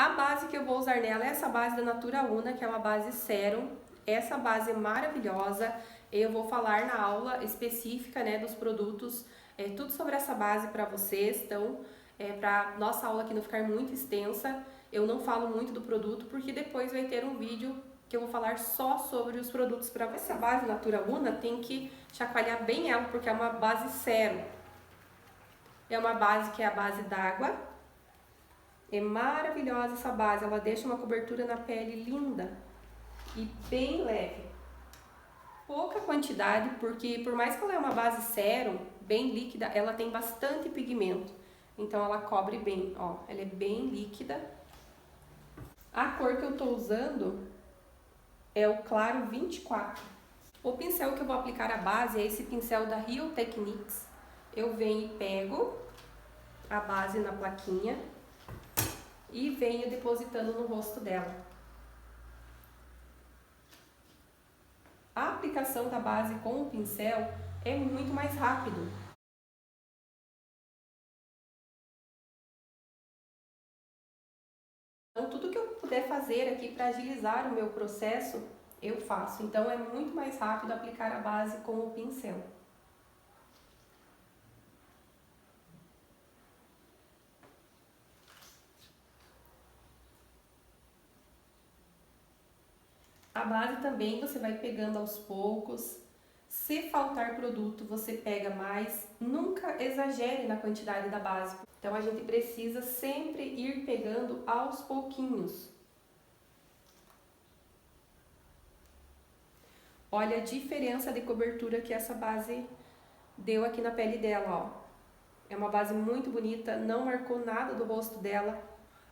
A base que eu vou usar nela é essa base da Natura Una, que é uma base sérum. Essa base é maravilhosa. Eu vou falar na aula específica, né, dos produtos, tudo sobre essa base para vocês. Então, para nossa aula aqui não ficar muito extensa, eu não falo muito do produto, porque depois vai ter um vídeo que eu vou falar só sobre os produtos para vocês. Essa base Natura Una tem que chacoalhar bem ela, porque é uma base sérum. É uma base que é a base d'água. É maravilhosa essa base, ela deixa uma cobertura na pele linda e bem leve. Pouca quantidade, porque por mais que ela é uma base sérum, bem líquida, ela tem bastante pigmento. Então ela cobre bem, ó, ela é bem líquida. A cor que eu tô usando é o claro 24. O pincel que eu vou aplicar a base é esse pincel da Rio Techniques. Eu venho e pego a base na plaquinha e venho depositando no rosto dela. A aplicação da base com o pincel é muito mais rápido. Então, tudo que eu puder fazer aqui para agilizar o meu processo, eu faço. Então, é muito mais rápido aplicar a base com o pincel. A base também você vai pegando aos poucos. Se faltar produto, você pega mais. Nunca exagere na quantidade da base. Então, a gente precisa sempre ir pegando aos pouquinhos. Olha a diferença de cobertura que essa base deu aqui na pele dela, ó. É uma base muito bonita, não marcou nada do rosto dela.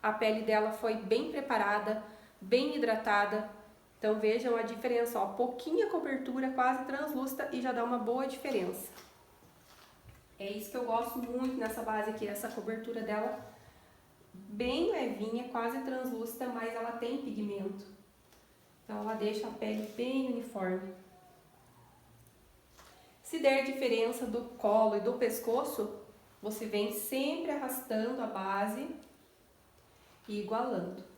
A pele dela foi bem preparada, bem hidratada. Então vejam a diferença, ó, pouquinha cobertura, quase translúcida e já dá uma boa diferença. É isso que eu gosto muito nessa base aqui, essa cobertura dela bem levinha, quase translúcida, mas ela tem pigmento. Então ela deixa a pele bem uniforme. Se der diferença do colo e do pescoço, você vem sempre arrastando a base e igualando.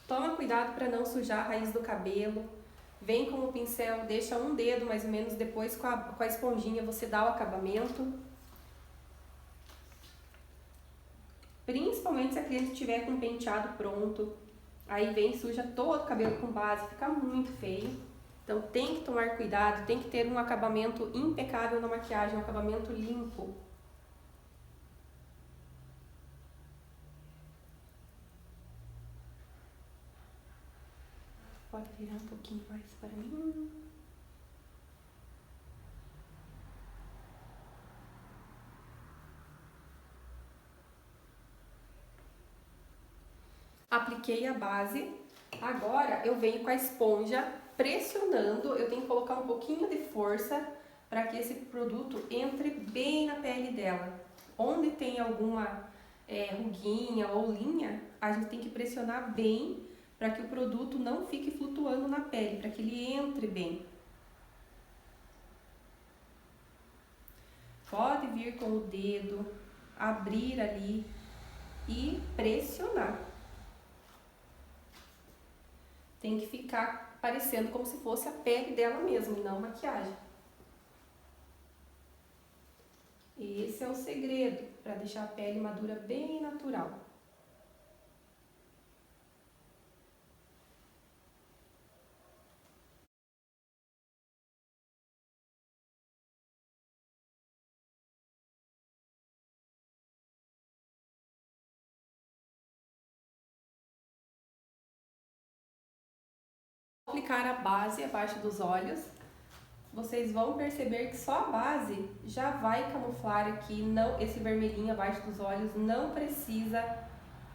Toma cuidado para não sujar a raiz do cabelo. Vem com o pincel, deixa um dedo mais ou menos, depois com a esponjinha você dá o acabamento. Principalmente se a cliente estiver com o penteado pronto. Aí vem e suja todo o cabelo com base, fica muito feio. Então tem que tomar cuidado, tem que ter um acabamento impecável na maquiagem, um acabamento limpo. Pode virar um pouquinho mais para mim. Apliquei a base. Agora eu venho com a esponja pressionando. Eu tenho que colocar um pouquinho de força para que esse produto entre bem na pele dela. Onde tem alguma ruguinha ou linha, a gente tem que pressionar bem para que o produto não fique flutuando na pele, para que ele entre bem. Pode vir com o dedo, abrir ali e pressionar. Tem que ficar parecendo como se fosse a pele dela mesmo e não maquiagem. Esse é o segredo para deixar a pele madura bem natural. Aplicar a base abaixo dos olhos, vocês vão perceber que só a base já vai camuflar aqui, não, esse vermelhinho abaixo dos olhos, não precisa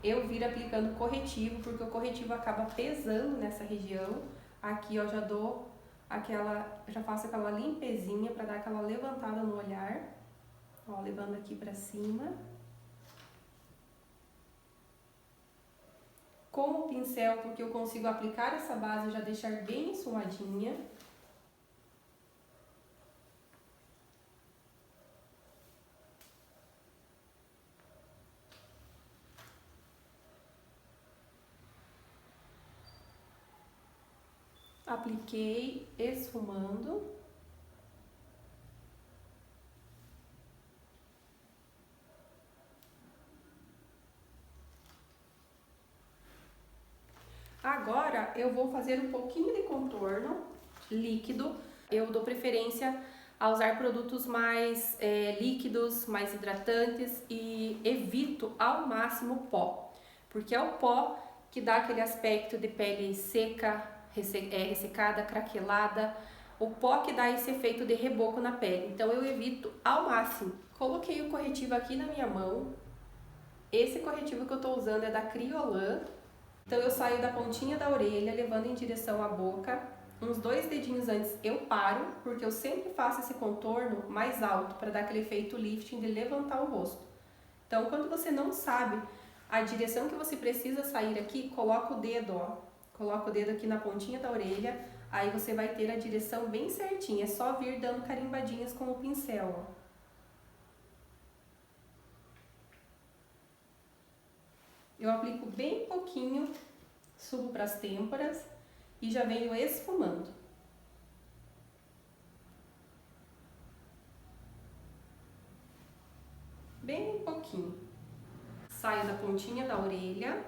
eu vir aplicando corretivo, porque o corretivo acaba pesando nessa região. Aqui eu já dou já faço aquela limpezinha para dar aquela levantada no olhar, ó, levando aqui para cima. Com o pincel, porque eu consigo aplicar essa base e já deixar bem esfumadinha. Apliquei, esfumando. Agora eu vou fazer um pouquinho de contorno líquido. Eu dou preferência a usar produtos mais líquidos, mais hidratantes e evito ao máximo o pó, porque é o pó que dá aquele aspecto de pele seca, ressecada, craquelada, o pó que dá esse efeito de reboco na pele. Então eu evito ao máximo. Coloquei o corretivo aqui na minha mão. Esse corretivo que eu tô usando é da Kryolan. Então eu saio da pontinha da orelha, levando em direção à boca. Uns 2 dedinhos antes eu paro, porque eu sempre faço esse contorno mais alto, para dar aquele efeito lifting de levantar o rosto. Então quando você não sabe a direção que você precisa sair aqui, coloca o dedo, ó. Coloca o dedo aqui na pontinha da orelha, aí você vai ter a direção bem certinha. É só vir dando carimbadinhas com o pincel, ó. Eu aplico bem pouquinho, subo para as têmporas e já venho esfumando. Bem pouquinho. Saio da pontinha da orelha.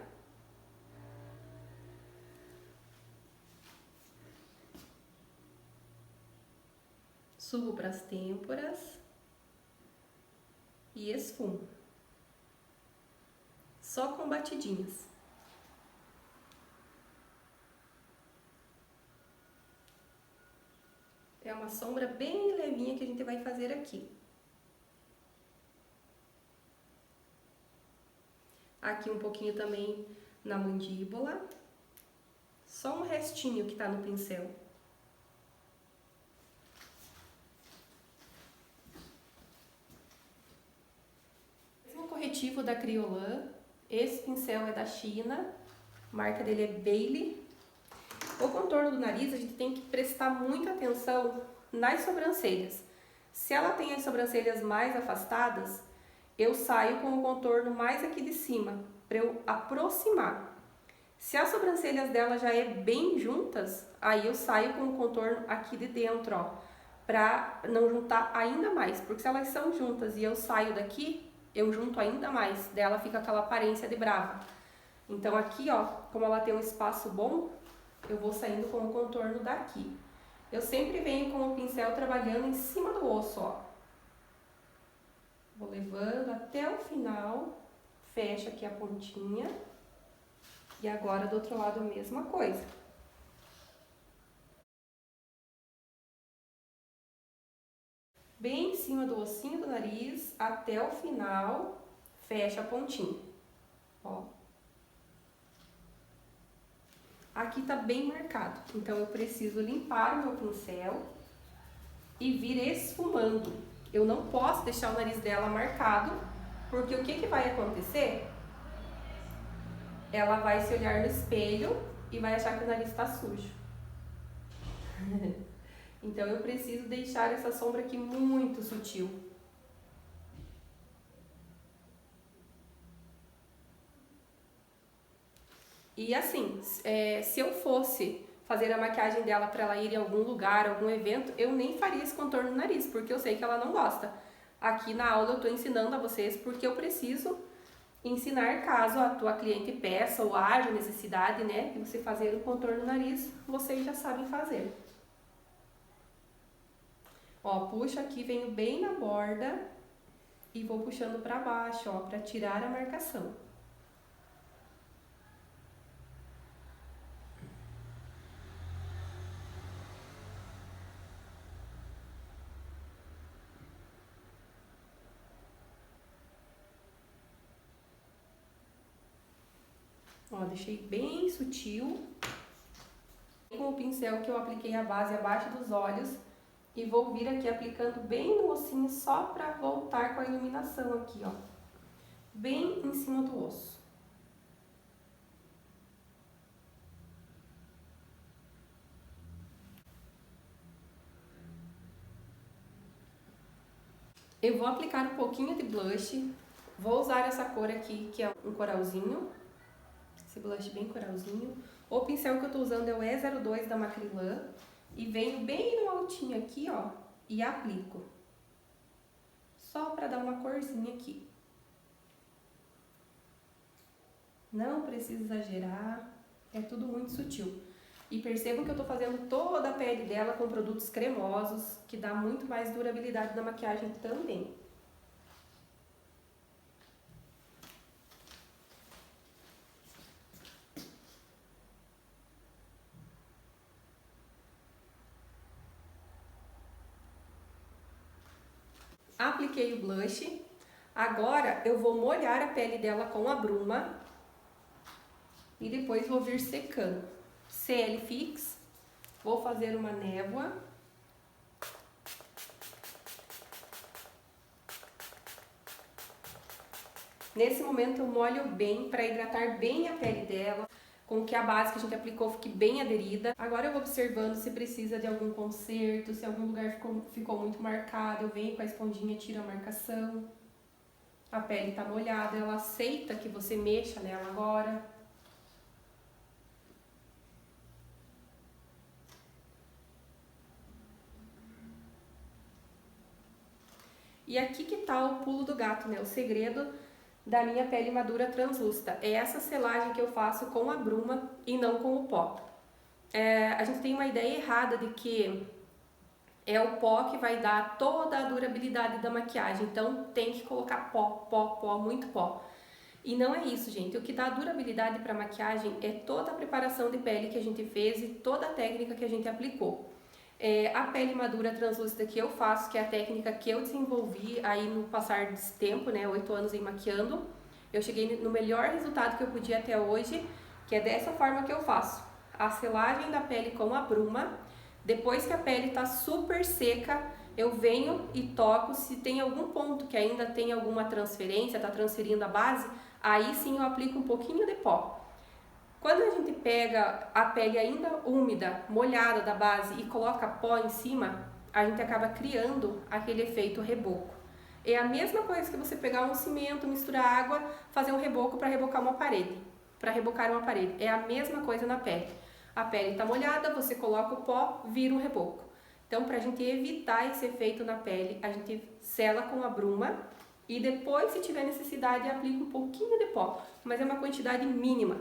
Subo para as têmporas e esfumo. Só com batidinhas. É uma sombra bem levinha que a gente vai fazer aqui. Aqui um pouquinho também na mandíbula. Só um restinho que tá no pincel. Mesmo corretivo da Kryolan. Esse pincel é da China. A marca dele é Bailey. O contorno do nariz, a gente tem que prestar muita atenção nas sobrancelhas. Se ela tem as sobrancelhas mais afastadas, eu saio com o contorno mais aqui de cima, para eu aproximar. Se as sobrancelhas dela já é bem juntas, aí eu saio com o contorno aqui de dentro, ó, para não juntar ainda mais. Porque se elas são juntas e eu saio daqui, eu junto ainda mais, dela fica aquela aparência de brava. Então aqui, ó, como ela tem um espaço bom, eu vou saindo com o contorno daqui. Eu sempre venho com o pincel trabalhando em cima do osso, ó. Vou levando até o final, fecho aqui a pontinha. E agora do outro lado a mesma coisa. Bem em cima do ossinho do nariz, até o final, fecha a pontinha. Ó. Aqui tá bem marcado, então eu preciso limpar o meu pincel e vir esfumando. Eu não posso deixar o nariz dela marcado, porque o que vai acontecer? Ela vai se olhar no espelho e vai achar que o nariz tá sujo. Então eu preciso deixar essa sombra aqui muito sutil. E assim, se eu fosse fazer a maquiagem dela para ela ir em algum lugar, algum evento, eu nem faria esse contorno no nariz, porque eu sei que ela não gosta. Aqui na aula eu tô ensinando a vocês porque eu preciso ensinar caso a tua cliente peça ou haja necessidade, né, de você fazer o contorno no nariz, vocês já sabem fazer. Ó, puxo aqui, venho bem na borda e vou puxando para baixo, ó, para tirar a marcação. Ó, deixei bem sutil. Com o pincel que eu apliquei a base abaixo dos olhos e vou vir aqui aplicando bem no ossinho só para voltar com a iluminação aqui, ó. Bem em cima do osso. Eu vou aplicar um pouquinho de blush. Vou usar essa cor aqui, que é um coralzinho. esse blush bem coralzinho. O pincel que eu tô usando é o E02 da Macrylan. E venho bem no altinho aqui, ó, e aplico. Só pra dar uma corzinha aqui. Não precisa exagerar, é tudo muito sutil. E percebam que eu tô fazendo toda a pele dela com produtos cremosos, que dá muito mais durabilidade na maquiagem também. Apliquei o blush. Agora eu vou molhar a pele dela com a bruma e depois vou vir secando. CL Fix, vou fazer uma névoa. Nesse momento eu molho bem para hidratar bem a pele dela, com que a base que a gente aplicou fique bem aderida. Agora eu vou observando se precisa de algum conserto, se algum lugar ficou muito marcado, eu venho com a esponjinha, tiro a marcação. A pele tá molhada, ela aceita que você mexa nela agora. E aqui que tá o pulo do gato, né? O segredo da minha pele madura translúcida. É essa selagem que eu faço com a bruma e não com o pó. A gente tem uma ideia errada de que é o pó que vai dar toda a durabilidade da maquiagem. Então tem que colocar pó, muito pó. E não é isso, gente. O que dá durabilidade para maquiagem é toda a preparação de pele que a gente fez e toda a técnica que a gente aplicou. A pele madura translúcida que eu faço, que é a técnica que eu desenvolvi aí no passar desse tempo, né, 8 anos em maquiando, eu cheguei no melhor resultado que eu podia até hoje, que é dessa forma que eu faço. A selagem da pele com a bruma, depois que a pele está super seca, eu venho e toco, se tem algum ponto que ainda tem alguma transferência, está transferindo a base, aí sim eu aplico um pouquinho de pó. Quando a gente pega a pele ainda úmida, molhada da base e coloca pó em cima, a gente acaba criando aquele efeito reboco. É a mesma coisa que você pegar um cimento, misturar água, fazer um reboco para rebocar uma parede. Para rebocar uma parede. É a mesma coisa na pele. A pele está molhada, você coloca o pó, vira um reboco. Então, para a gente evitar esse efeito na pele, a gente sela com a bruma e depois, se tiver necessidade, aplica um pouquinho de pó, mas é uma quantidade mínima.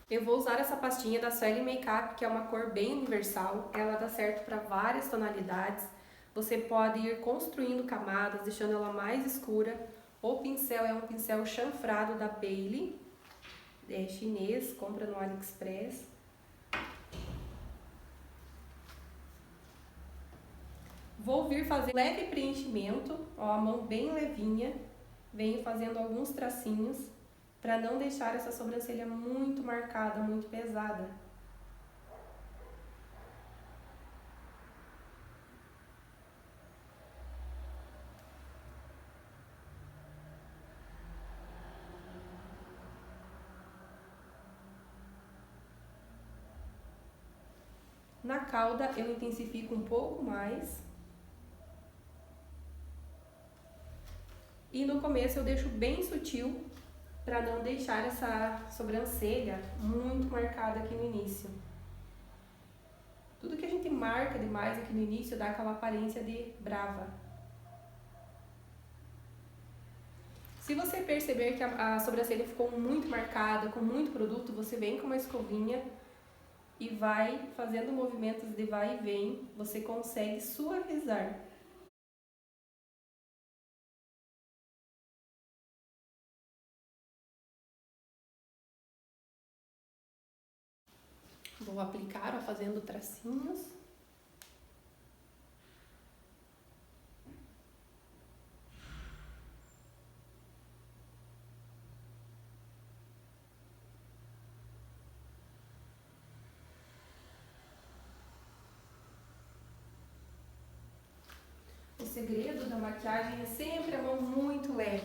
Eu vou usar essa pastinha da Sueli Makeup, que é uma cor bem universal. Ela dá certo para várias tonalidades. Você pode ir construindo camadas, deixando ela mais escura. O pincel é um pincel chanfrado da Bailey, é chinês, compra no AliExpress. Vou vir fazer leve preenchimento, ó, a mão bem levinha. Venho fazendo alguns tracinhos para não deixar essa sobrancelha muito marcada, muito pesada. Na cauda eu intensifico um pouco mais. E no começo eu deixo bem sutil para não deixar essa sobrancelha muito marcada aqui no início. Tudo que a gente marca demais aqui no início dá aquela aparência de brava. Se você perceber que a sobrancelha ficou muito marcada, com muito produto, você vem com uma escovinha e vai fazendo movimentos de vai e vem, você consegue suavizar. Vou aplicar, ó, fazendo tracinhos. segredo da maquiagem é sempre a mão muito leve.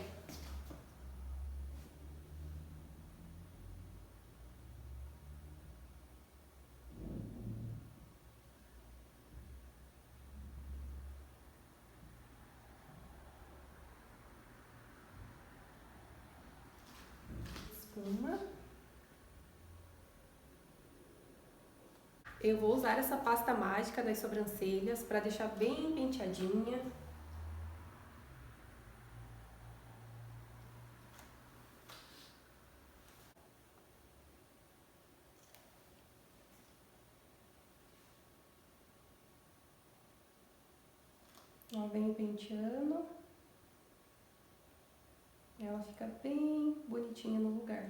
Espuma. Eu vou usar essa pasta mágica das sobrancelhas para deixar bem penteadinha. Ó, venho penteando. Ela fica bem bonitinha no lugar.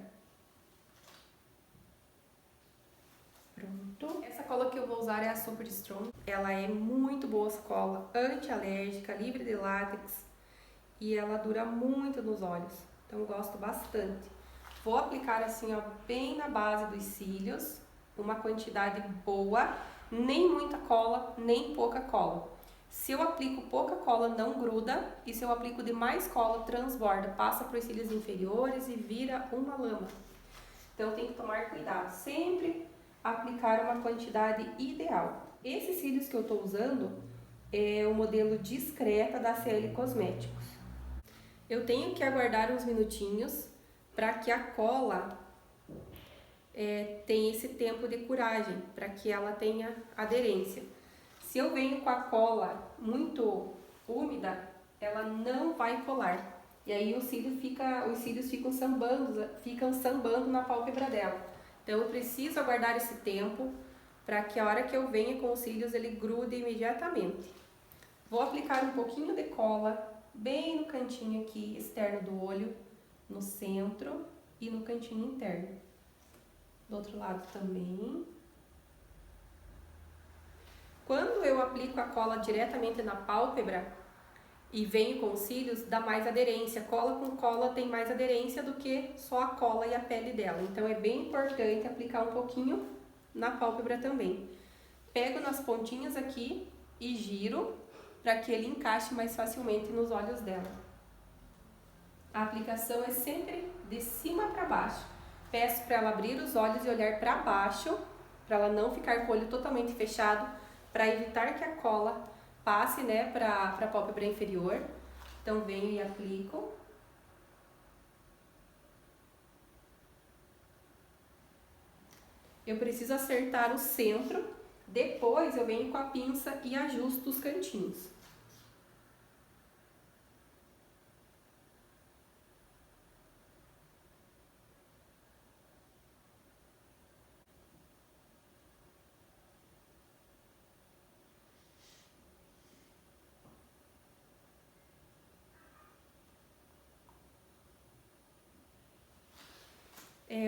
Pronto. Essa cola que eu vou usar é a Super Strong. Ela é muito boa essa cola, anti-alérgica, livre de látex e ela dura muito nos olhos. Então eu gosto bastante. Vou aplicar assim, ó, bem na base dos cílios, uma quantidade boa, nem muita cola, nem pouca cola. Se eu aplico pouca cola, não gruda, e se eu aplico demais cola, transborda, passa para os cílios inferiores e vira uma lama. Então tem que tomar cuidado, sempre aplicar uma quantidade ideal. Esses cílios que eu estou usando é o modelo Discreta da CL Cosméticos. Eu tenho que aguardar uns minutinhos para que a cola tenha esse tempo de curagem, para que ela tenha aderência. Se eu venho com a cola muito úmida, ela não vai colar. E aí os cílios ficam sambando na pálpebra dela. Então eu preciso aguardar esse tempo para que a hora que eu venha com os cílios ele grude imediatamente. Vou aplicar um pouquinho de cola bem no cantinho aqui externo do olho, no centro e no cantinho interno. Do outro lado também. Quando eu aplico a cola diretamente na pálpebra e venho com os cílios, dá mais aderência. Cola com cola tem mais aderência do que só a cola e a pele dela. Então é bem importante aplicar um pouquinho na pálpebra também. Pego nas pontinhas aqui e giro para que ele encaixe mais facilmente nos olhos dela. A aplicação é sempre de cima para baixo. Peço para ela abrir os olhos e olhar para baixo, para ela não ficar com o olho totalmente fechado, para evitar que a cola passe, né, para a pálpebra inferior. Então venho e aplico. Eu preciso acertar o centro, depois eu venho com a pinça e ajusto os cantinhos.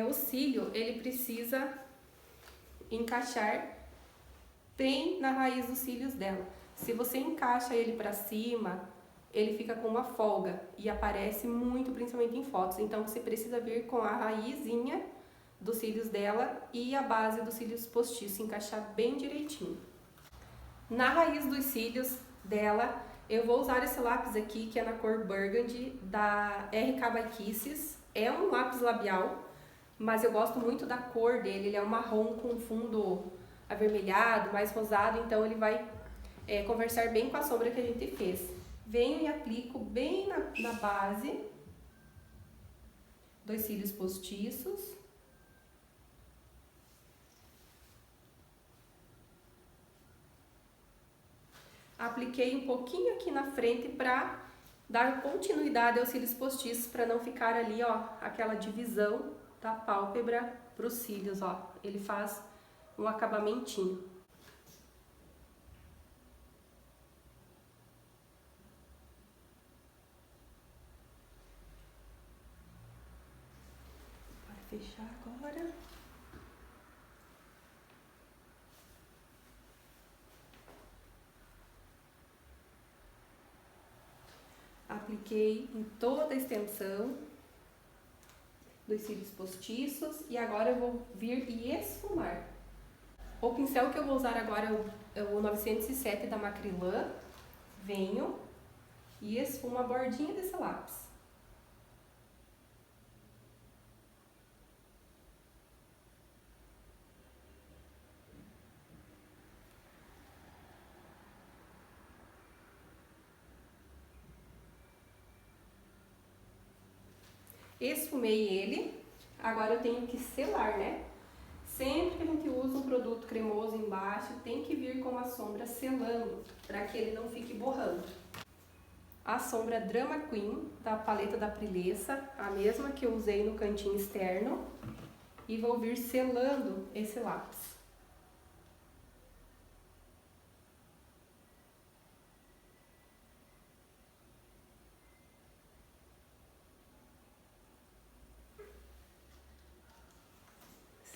O cílio, ele precisa encaixar bem na raiz dos cílios dela. Se você encaixa ele para cima, ele fica com uma folga e aparece muito, principalmente em fotos. Então você precisa vir com a raizinha dos cílios dela e a base dos cílios postiços, encaixar bem direitinho. Na raiz dos cílios dela, eu vou usar esse lápis aqui, que é na cor Burgundy, da RK by Kisses. É um lápis labial, mas eu gosto muito da cor dele. Ele é um marrom com fundo avermelhado, mais rosado, então ele vai conversar bem com a sombra que a gente fez. Venho e aplico bem na base dos cílios postiços. Apliquei um pouquinho aqui na frente para dar continuidade aos cílios postiços, para não ficar ali, ó, aquela divisão da pálpebra para os cílios, ó. Ele faz um acabamentinho. Para fechar agora. Apliquei em toda a extensão dos cílios postiços e agora eu vou vir e esfumar. O pincel que eu vou usar agora é o 907 da Macrylan. Venho e esfumo a bordinha desse lápis. Esfumei ele, agora eu tenho que selar, né? Sempre que a gente usa um produto cremoso embaixo, tem que vir com a sombra selando, para que ele não fique borrando. A sombra Drama Queen, da paleta da Prilessa, a mesma que eu usei no cantinho externo, e vou vir selando esse lápis.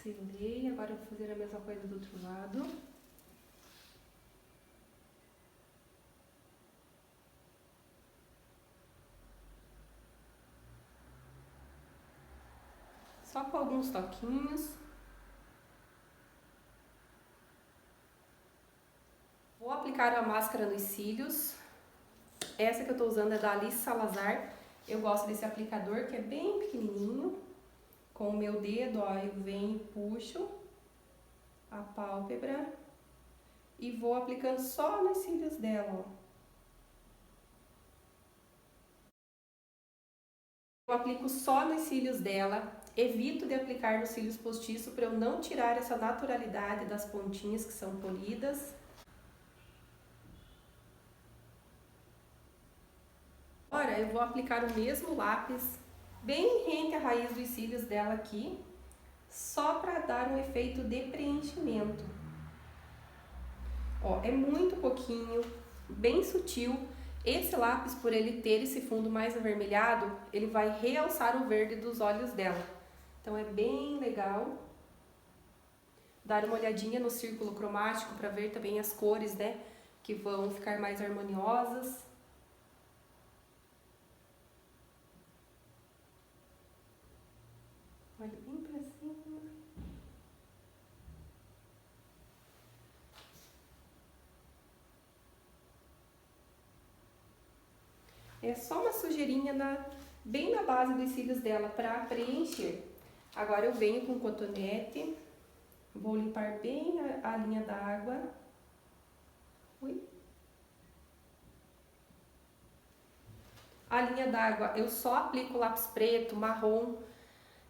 Selei, agora eu vou fazer a mesma coisa do outro lado. Só com alguns toquinhos. Vou aplicar a máscara nos cílios. Essa que eu tô usando é da Alice Salazar. Eu gosto desse aplicador que é bem pequenininho. Com o meu dedo, ó, eu venho e puxo a pálpebra e vou aplicando só nos cílios dela, ó. Eu aplico só nos cílios dela, evito de aplicar nos cílios postiços para eu não tirar essa naturalidade das pontinhas que são polidas. Agora eu vou aplicar o mesmo lápis bem rente à raiz dos cílios dela aqui, só para dar um efeito de preenchimento. Ó, é muito pouquinho, bem sutil. Esse lápis, por ele ter esse fundo mais avermelhado, ele vai realçar o verde dos olhos dela. Então é bem legal dar uma olhadinha no círculo cromático para ver também as cores, né, que vão ficar mais harmoniosas. Olha bem pra cima. É só uma sujeirinha bem na base dos cílios dela para preencher. Agora eu venho com cotonete, vou limpar bem a linha d'água. A linha d'água eu só aplico lápis preto, marrom.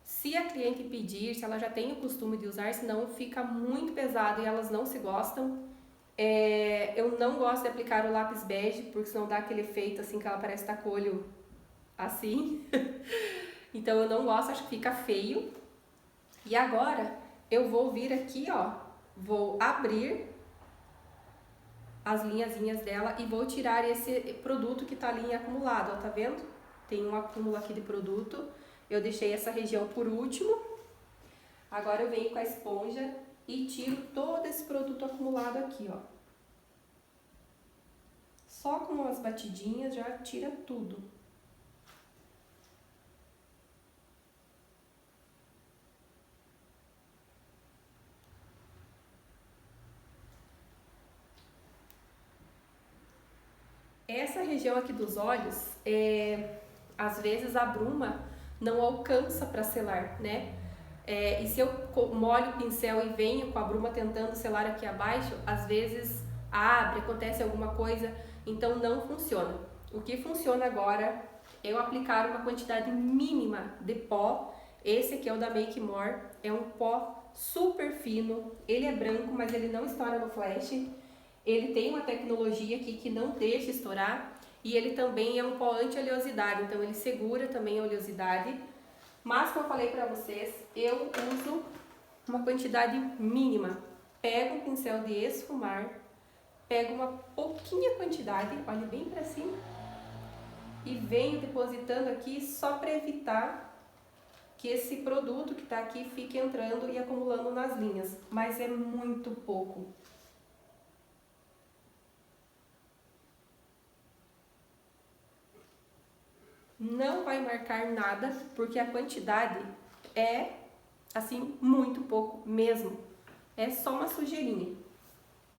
Se a cliente pedir, se ela já tem o costume de usar, senão fica muito pesado e elas não se gostam. Eu não gosto de aplicar o lápis bege, porque senão dá aquele efeito assim que ela parece estar com o olho assim. Então eu não gosto, acho que fica feio. E agora eu vou vir aqui, ó, vou abrir as linhazinhas dela e vou tirar esse produto que tá ali acumulado, ó, tá vendo? Tem um acúmulo aqui de produto. Eu deixei essa região por último. Agora eu venho com a esponja e tiro todo esse produto acumulado aqui, ó. Só com umas batidinhas já tira tudo. Essa região aqui dos olhos, às vezes a bruma não alcança para selar, né? E se eu molho o pincel e venho com a bruma tentando selar aqui abaixo, às vezes abre, acontece alguma coisa, então não funciona. O que funciona agora é eu aplicar uma quantidade mínima de pó. Esse aqui é o da Make More, é um pó super fino, ele é branco, mas ele não estoura no flash. Ele tem uma tecnologia aqui que não deixa estourar e ele também é um pó anti-oleosidade, então ele segura também a oleosidade. Mas, como eu falei pra vocês, eu uso uma quantidade mínima. Pego um pincel de esfumar, pego uma pouquinha quantidade, olha bem pra cima, e venho depositando aqui só para evitar que esse produto que tá aqui fique entrando e acumulando nas linhas, mas é muito pouco. Não vai marcar nada, porque a quantidade é, assim, muito pouco mesmo. É só uma sujeirinha.